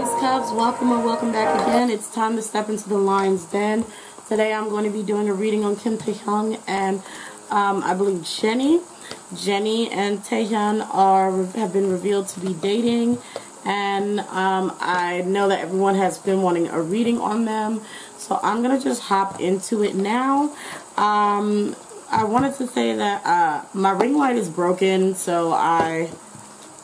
Aries Cubs, welcome or welcome back again. It's time to step into the lion's den. Today I'm going to be doing a reading on Taehyung and I believe Jennie. Jennie and Taehyung have been revealed to be dating, and I know that everyone has been wanting a reading on them, so I'm going to just hop into it now. I wanted to say that my ring light is broken, so I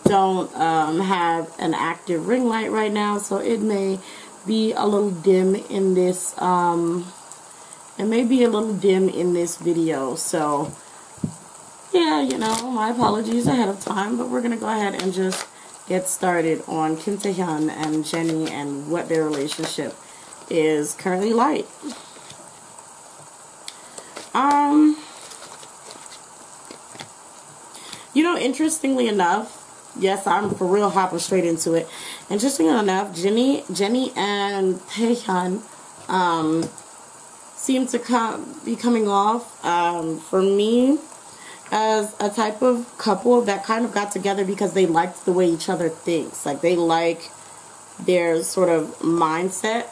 don't have an active ring light right now, so it may be a little dim in this video. So yeah, you know, my apologies ahead of time, but we're gonna go ahead and just get started on Taehyung and Jennie and what their relationship is currently like. You know, interestingly enough, yes, I'm for real hopping straight into it. Interestingly enough, Jennie and Taehyung seem to be coming off for me as a type of couple that kind of got together because they liked the way each other thinks. Like, they like their sort of mindset.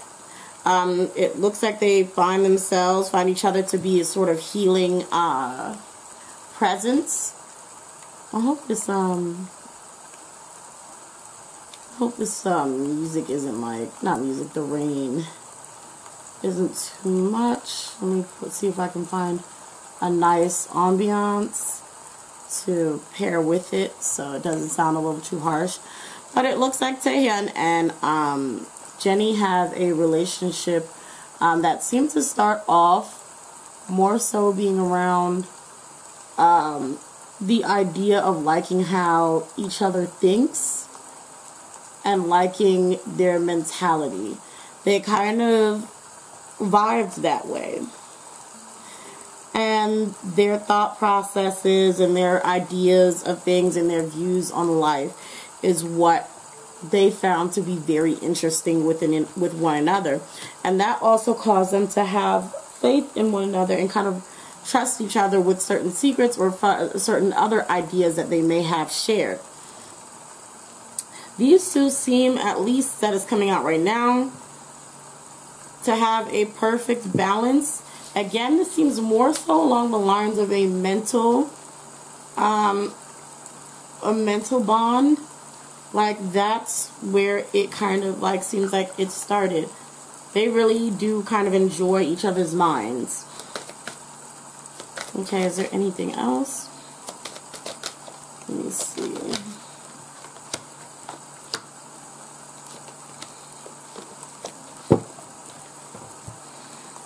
It looks like they find each other to be a sort of healing presence. I hope this music isn't like, not music, the rain isn't too much. Let me see if I can find a nice ambiance to pair with it so it doesn't sound a little too harsh. But it looks like Taehyung and Jennie have a relationship that seems to start off more so being around the idea of liking how each other thinks and liking their mentality. They kind of vibed that way. And their thought processes and their ideas of things and their views on life is what they found to be very interesting with one another. And that also caused them to have faith in one another and kind of trust each other with certain secrets or certain other ideas that they may have shared. These two seem, at least that is coming out right now, to have a perfect balance. Again, this seems more so along the lines of a mental bond. Like, that's where it kind of like seems like it started. They really do kind of enjoy each other's minds. Okay, is there anything else? Let me see.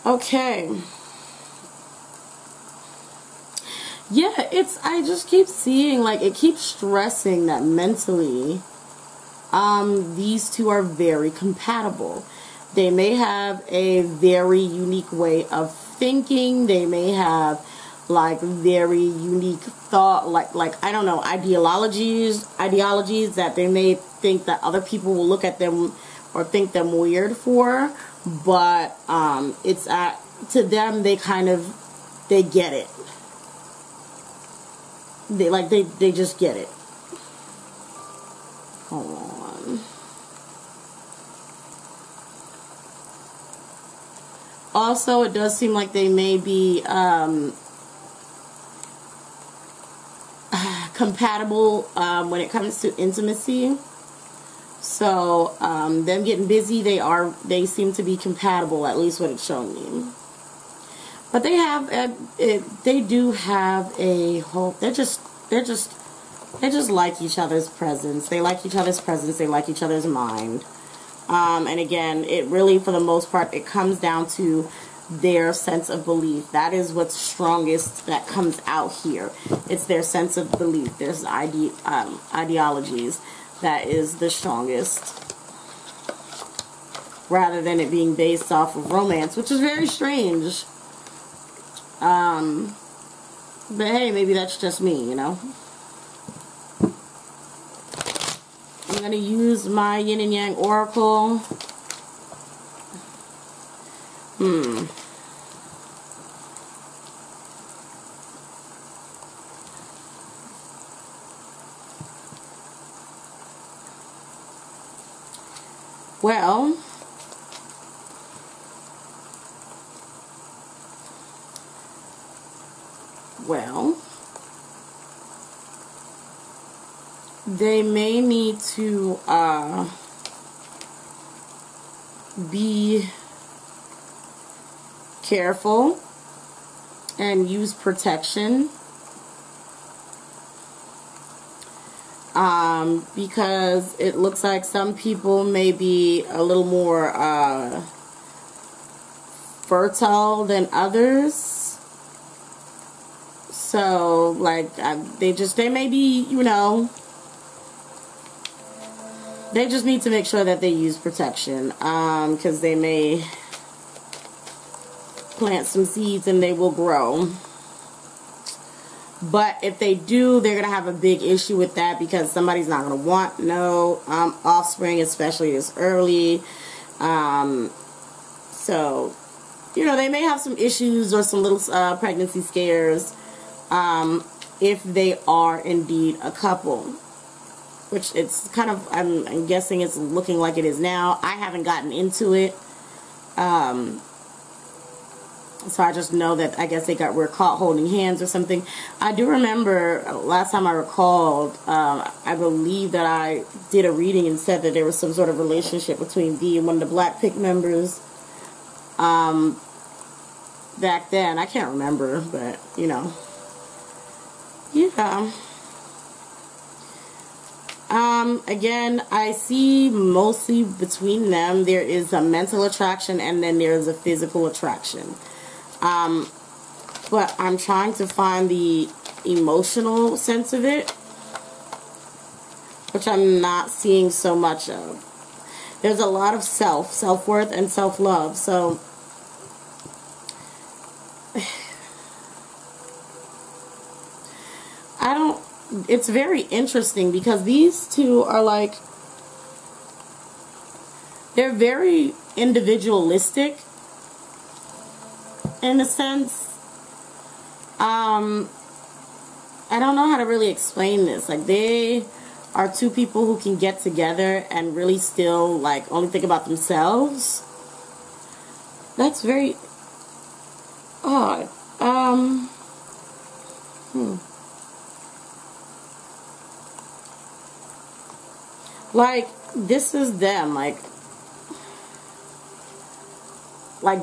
Okay. Yeah, I just keep seeing, like, it keeps stressing that mentally, these two are very compatible. They may have a very unique way of thinking. They may have, like, very unique thought, like I don't know, ideologies that they may think that other people will look at them or think them weird for. But to them, they get it. They just get it. Hold on. Also, it does seem like they may be compatible when it comes to intimacy. So, them getting busy, they seem to be compatible, at least what it's showing me. But they do have a whole, they just like each other's presence. They like each other's presence. They like each other's mind. And again, it really, for the most part, it comes down to their sense of belief. That is what's strongest that comes out here. It's their sense of belief. There's ideologies that is the strongest, rather than it being based off of romance, which is very strange. But hey, maybe that's just me, you know. I'm going to use my Yin and Yang Oracle. Well, they may need to be careful and use protection, because it looks like some people may be a little more fertile than others. So like they may be, you know, they just need to make sure that they use protection, because they may plant some seeds and they will grow. But if they do, they're going to have a big issue with that, because somebody's not going to want no offspring, especially this early. So, you know, they may have some issues or some little pregnancy scares if they are indeed a couple. Which it's kind of, I'm guessing it's looking like it is now. I haven't gotten into it. So I just know that I guess were caught holding hands or something. I do remember last time I recalled, I believe that I did a reading and said that there was some sort of relationship between V and one of the Blackpink members back then. I can't remember, but you know, yeah. Again, I see mostly between them there is a mental attraction and then there's a physical attraction. But I'm trying to find the emotional sense of it, which I'm not seeing so much of. There's a lot of self-worth and self-love. So it's very interesting because these two are like, they're very individualistic in a sense. I don't know how to really explain this. Like, they are two people who can get together and really still like only think about themselves. That's very odd. Like, this is them, like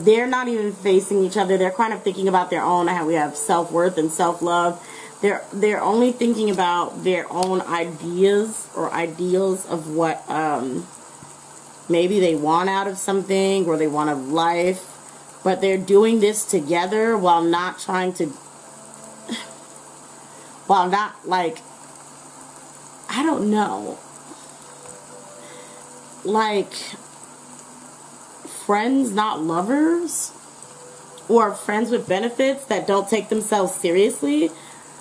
they're not even facing each other. They're kind of thinking about their own, how we have self-worth and self-love. They're only thinking about their own ideas or ideals of what maybe they want out of something or they want of life. But they're doing this together while not trying to, while not like, I don't know, like friends, not lovers, or friends with benefits that don't take themselves seriously.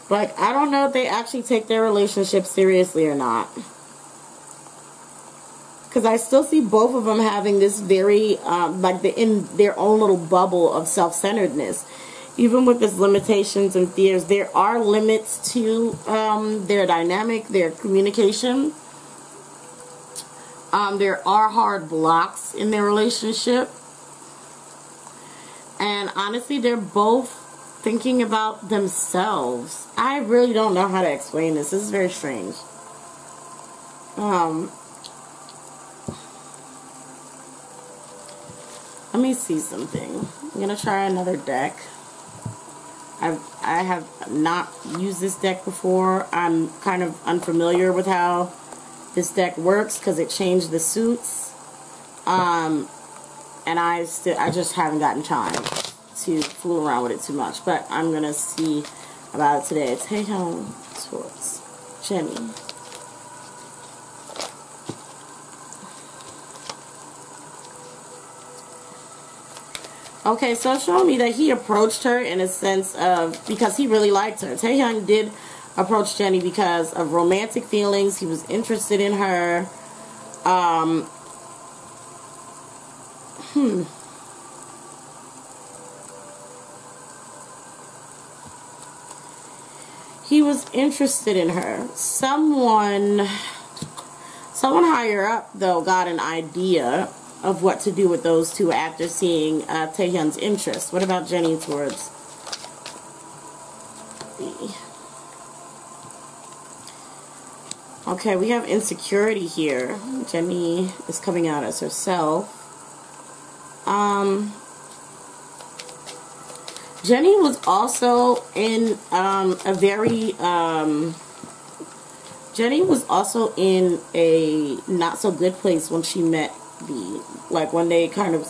Like, I don't know if they actually take their relationship seriously or not. Because I still see both of them having this very, like, in their own little bubble of self-centeredness. Even with its limitations and fears, there are limits to their dynamic, their communication. There are hard blocks in their relationship. And honestly, they're both thinking about themselves. I really don't know how to explain this. This is very strange. Let me see something. I'm going to try another deck. I have not used this deck before. I'm kind of unfamiliar with how this deck works because it changed the suits. And I just haven't gotten time to fool around with it too much. But I'm going to see about it today. Taehyung towards Jennie. Okay, so it's showing me that he approached her in a sense of, because he really liked her. Taehyung did approach Jennie because of romantic feelings. He was interested in her. He was interested in her. Someone higher up, though, got an idea of what to do with those two after seeing Taehyung's interest. What about Jennie towards B? Okay, we have insecurity here. Jennie is coming out as herself. Jennie was also in Jennie was also in a not so good place when she met V. Like when they kind of,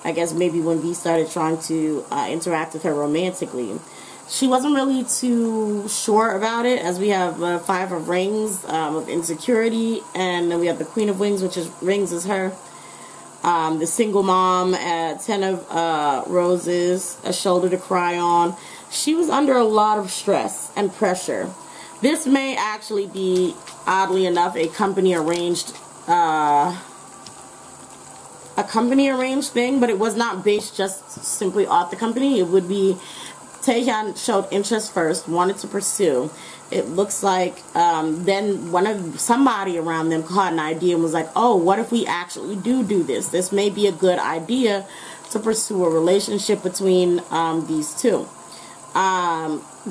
I guess maybe when V started trying to interact with her romantically. She wasn't really too sure about it, as we have Five of Rings of insecurity, and then we have the Queen of Wings, which is Rings is her. The single mom, 10 of Roses, a shoulder to cry on. She was under a lot of stress and pressure. This may actually be, oddly enough, a company arranged thing, but it was not based just simply off the company. It would be Taehyung showed interest first, wanted to pursue. It looks like then somebody around them caught an idea and was like, oh, what if we actually do this? This may be a good idea to pursue a relationship between these two.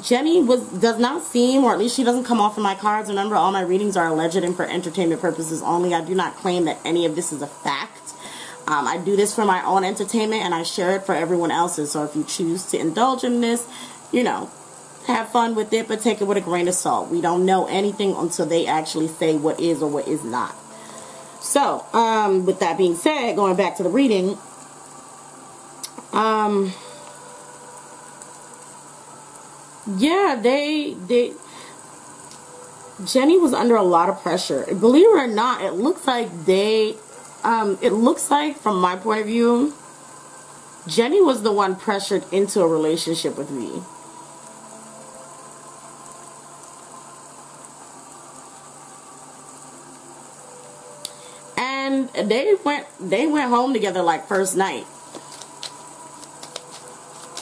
Jennie does not seem, or at least she doesn't come off in my cards. Remember, all my readings are alleged and for entertainment purposes only. I do not claim that any of this is a fact. I do this for my own entertainment, and I share it for everyone else's. So if you choose to indulge in this, you know, have fun with it, but take it with a grain of salt. We don't know anything until they actually say what is or what is not. So, with that being said, going back to the reading, yeah, Jennie was under a lot of pressure. Believe it or not, it looks like from my point of view, Jennie was the one pressured into a relationship with me. And they went home together like first night.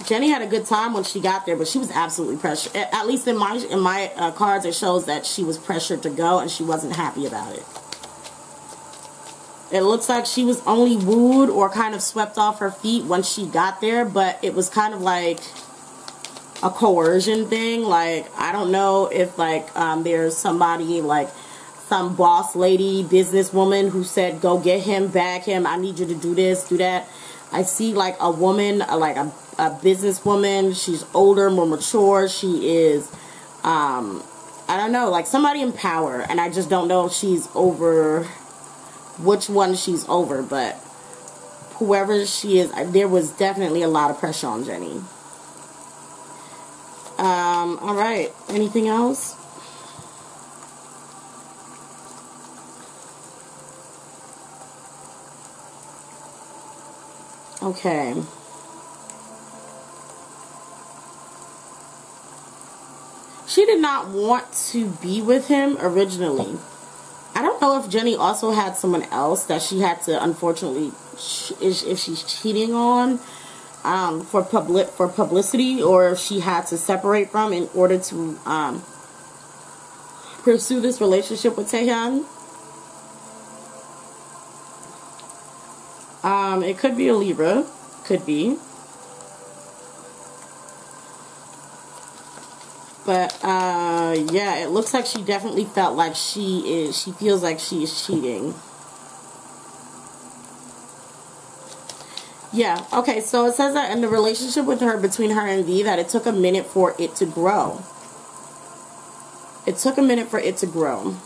Jennie had a good time when she got there, but she was absolutely pressured. At least in my cards, it shows that she was pressured to go, and she wasn't happy about it. It looks like she was only wooed or kind of swept off her feet once she got there, but it was kind of like a coercion thing. Like, I don't know if like there's somebody like some boss lady, businesswoman who said, go get him, bag him, I need you to do this, do that. I see like a woman, like a businesswoman. She's older, more mature. She is, I don't know, like somebody in power. And I just don't know if she's over, which one she's over. But whoever she is, there was definitely a lot of pressure on Jennie. All right. Anything else? Okay. She did not want to be with him originally. I don't know if Jennie also had someone else that she had to, unfortunately, if she's cheating on for publicity, or if she had to separate from in order to pursue this relationship with Taehyung. It could be a Libra. Could be. But, yeah, it looks like she definitely felt like she feels like she is cheating. Yeah, okay, so it says that in the relationship between her and V, that it took a minute for it to grow. It took a minute for it to grow.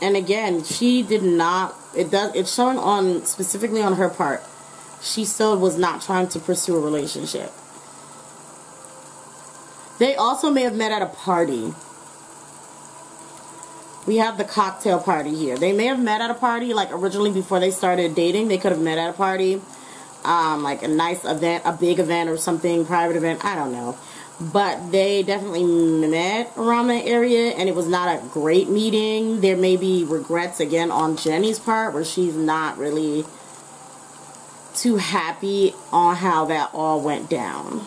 And again, she did not, it's showing on, specifically on her part, she still was not trying to pursue a relationship. They also may have met at a party. We have the cocktail party here. They may have met at a party, like originally before they started dating. They could have met at a party, like a nice event, a big event or something, private event, I don't know. But they definitely met around that area, and it was not a great meeting. There may be regrets again on Jennie's part, where she's not really too happy on how that all went down.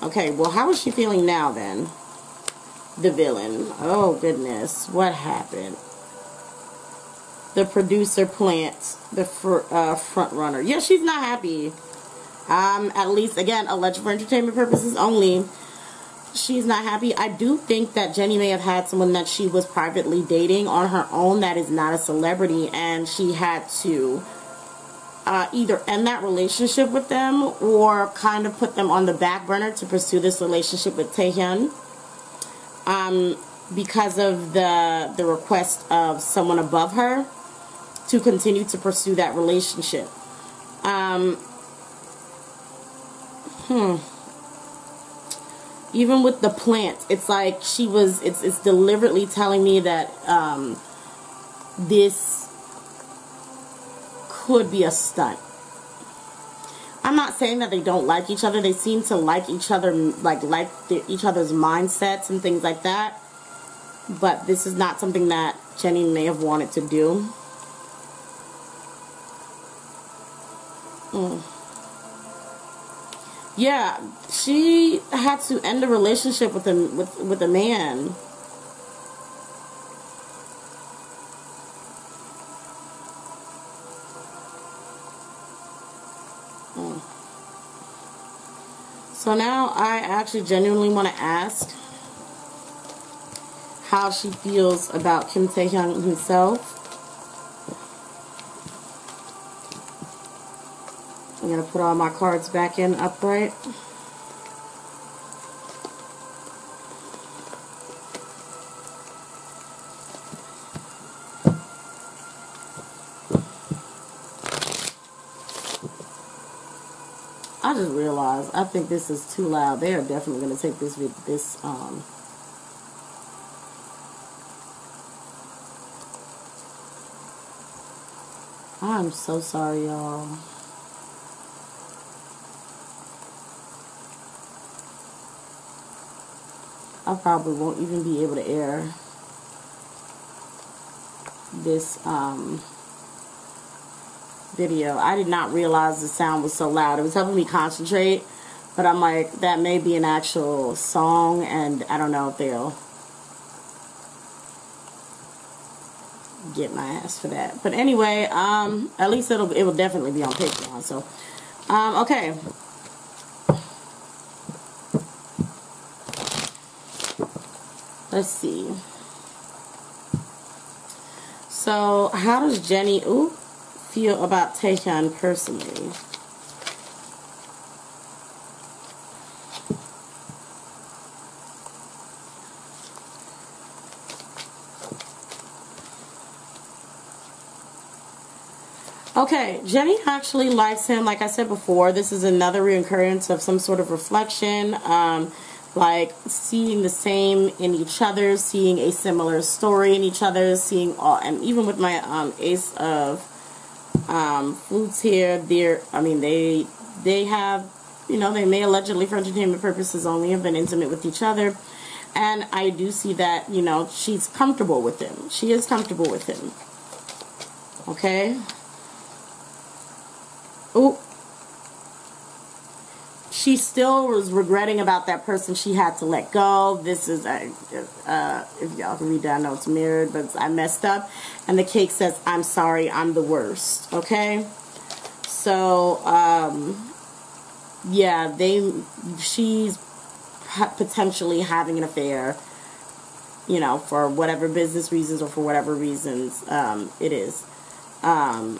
Okay, well, how is she feeling now then? the villain. Oh, goodness. What happened? The producer plants the front runner. Yeah, she's not happy. At least, again, alleged for entertainment purposes only. She's not happy. I do think that Jennie may have had someone that she was privately dating on her own that is not a celebrity, and she had to either end that relationship with them or kind of put them on the back burner to pursue this relationship with Taehyung, because of the request of someone above her to continue to pursue that relationship. Even with the plant, it's like she was, it's deliberately telling me that this could be a stunt. I'm not saying that they don't like each other. They seem to like each other, like each other's mindsets and things like that. But this is not something that Jennie may have wanted to do. Yeah, she had to end a relationship with a man. So now I actually genuinely want to ask how she feels about Kim Taehyung himself. I'm going to put all my cards back in upright. I just realized, I think this is too loud. They are definitely going to take this I'm so sorry, y'all. I probably won't even be able to air this video. I did not realize the sound was so loud. It was helping me concentrate, but I'm like, that may be an actual song, and I don't know if they'll get my ass for that. But anyway, at least it will definitely be on Patreon. So, okay. Let's see. So, how does Jennie feel about Taehyung personally? Okay, Jennie actually likes him. Like I said before, this is another reoccurrence of some sort of reflection. Like seeing the same in each other, seeing a similar story in each other, seeing all, and even with my Ace of Flutes here, they have, you know, they may allegedly for entertainment purposes only have been intimate with each other, and I do see that, you know, she's comfortable with him. She is comfortable with him. Okay. Oh. She still was regretting about that person she had to let go. This is, if y'all can read that, I know it's mirrored, but I messed up. And the cake says, I'm sorry, I'm the worst. Okay? So, yeah, she's potentially having an affair, you know, for whatever business reasons or for whatever reasons it is. And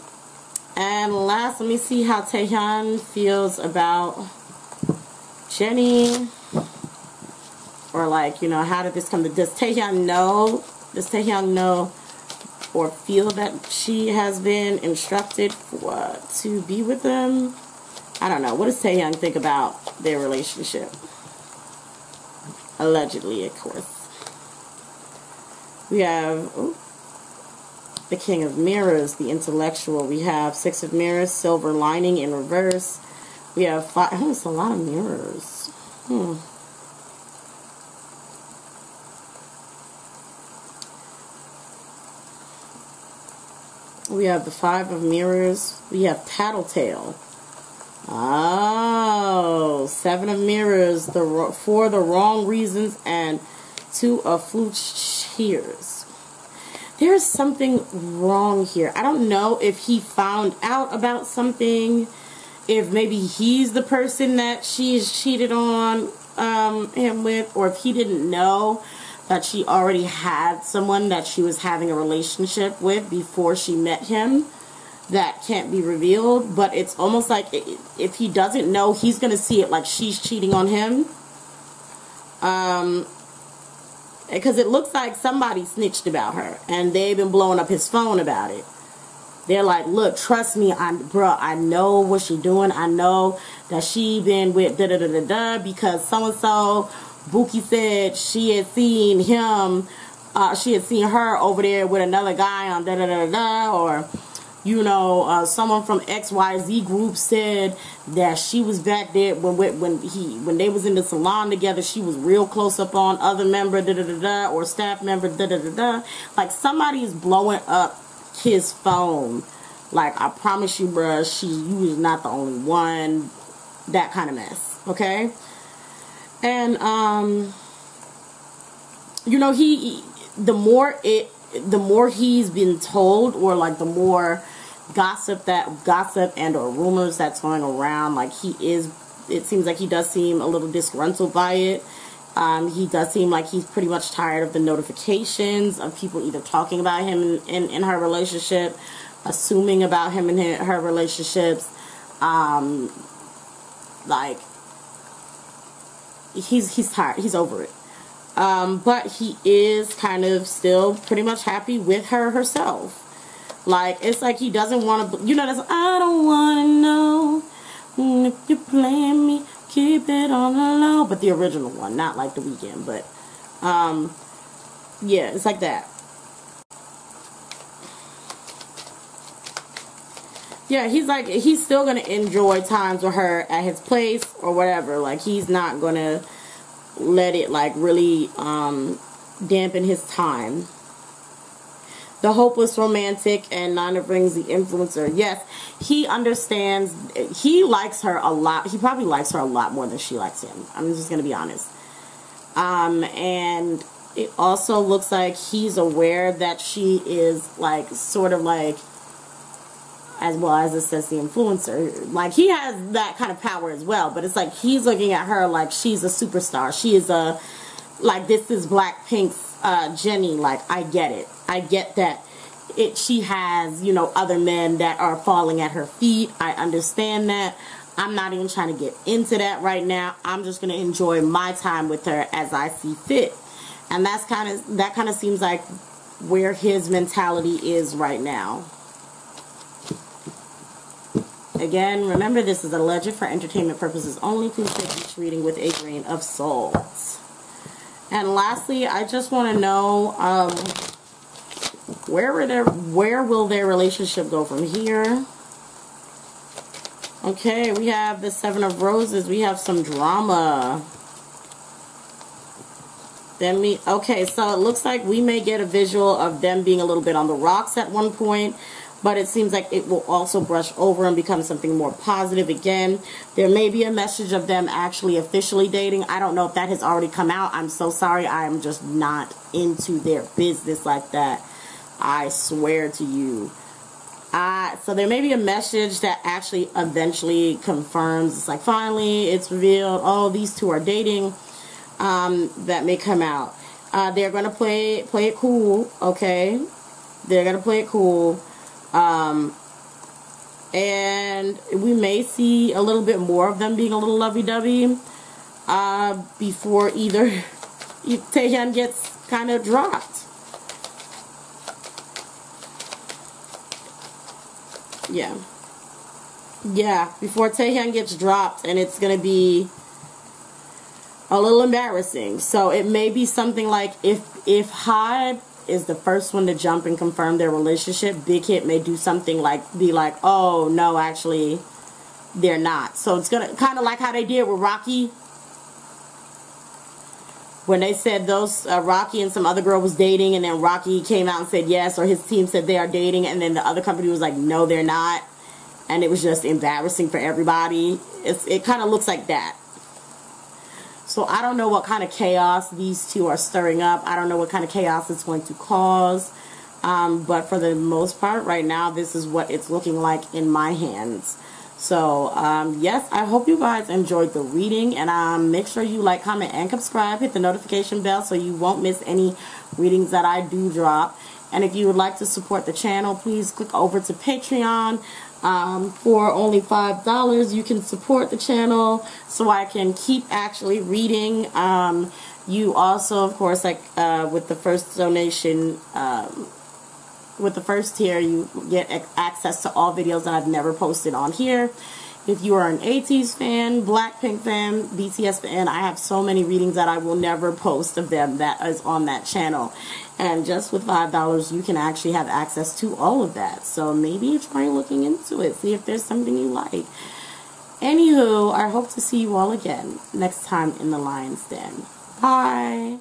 last, let me see how Taehyung feels about Jennie, or like, you know, how did this come to, does Taehyung know or feel that she has been instructed to be with them? I don't know. What does Taehyung think about their relationship? Allegedly, of course. We have the King of Mirrors, the intellectual. We have Six of Mirrors, Silver Lining in reverse. We have five. Oh, it's a lot of mirrors. We have the Five of Mirrors. We have Tattletale. Oh, Seven of Mirrors. For the wrong reasons and Two of flutes. Cheers. There's something wrong here. I don't know if he found out about something, if maybe he's the person that she's cheated on him with, or if he didn't know that she already had someone that she was having a relationship with before she met him. That can't be revealed, but it's almost like if he doesn't know, he's going to see it like she's cheating on him. Because it looks like somebody snitched about her, and they've been blowing up his phone about it. They're like, look, trust me, bro, I know what she doing. I know that she been with da-da-da-da-da because so-and-so, Buki said she had seen him, she had seen her over there with another guy on da-da-da-da-da, or, you know, someone from XYZ group said that she was back there when they was in the salon together. She was real close up on other member da da da da or staff member da da da da. Like somebody is blowing up his phone. Like I promise you, bruh, you was not the only one. That kind of mess. Okay, and you know the more he's been told, or like the more gossip and or rumors that's going around, like it seems like he does seem a little disgruntled by it. He does seem like he's pretty much tired of the notifications of people either talking about him in her relationship, assuming about him in her relationships. Like he's tired, he's over it. But he is kind of still pretty much happy with her herself. Like, it's like he doesn't want to, you know, that's, I don't want to know if you're playing me, keep it on the low. But the original one, not like The Weeknd, but, yeah, it's like that. Yeah, he's like, he's still going to enjoy times with her at his place or whatever. Like, he's not going to let it, like, really, dampen his time. The hopeless romantic and Nine of Rings, the influencer. Yes, he understands. He likes her a lot. He probably likes her a lot more than she likes him. I'm just going to be honest. And it also looks like he's aware that she is like, sort of like, as well as it says the influencer. Like, he has that kind of power as well. But it's like he's looking at her like she's a superstar. She is a, like, this is Blackpink's Jennie. Like, I get it. I get that she has, you know, other men that are falling at her feet. I understand that. I'm not even trying to get into that right now. I'm just going to enjoy my time with her as I see fit. And that kind of seems like where his mentality is right now. Again, remember, this is a legend for entertainment purposes only. Please take each reading with a grain of salt. And lastly, I just want to know, where will their relationship go from here? Okay, we have the Seven of Roses. We have some drama. Okay, so it looks like we may get a visual of them being a little bit on the rocks at one point, but it seems like it will also brush over and become something more positive again. There may be a message of them actually officially dating. I don't know if that has already come out. I'm so sorry. I am just not into their business like that. I swear to you. So there may be a message that actually eventually confirms. It's like, finally, it's revealed. Oh, these two are dating. That may come out. They're going to play it cool, okay? They're going to play it cool. And we may see a little bit more of them being a little lovey-dovey before either Taehyung gets kind of dropped. Yeah, before Taehyung gets dropped, and it's going to be a little embarrassing. So it may be something like, if Hybe is the first one to jump and confirm their relationship, Big Hit may do something like, be like, oh, no, actually, they're not. So it's going to, kind of like how they did with Rocky. When they said those, Rocky and some other girl was dating, and then Rocky came out and said yes, or his team said they are dating, and then the other company was like, no, they're not. And it was just embarrassing for everybody. It kind of looks like that. So I don't know what kind of chaos these two are stirring up. I don't know what kind of chaos it's going to cause. But for the most part, right now, this is what it's looking like in my hands. So, yes, I hope you guys enjoyed the reading. And make sure you like, comment, and subscribe. Hit the notification bell so you won't miss any readings that I do drop. And if you would like to support the channel, please click over to Patreon. For only $5, you can support the channel so I can keep actually reading. You also, of course, like with the first donation, with the first tier, you get access to all videos that I've never posted on here. If you are an ATEEZ fan, Blackpink fan, BTS fan, I have so many readings that I will never post of them that is on that channel. And just with $5, you can actually have access to all of that. So maybe try looking into it. See if there's something you like. Anywho, I hope to see you all again next time in the Lion's Den. Bye.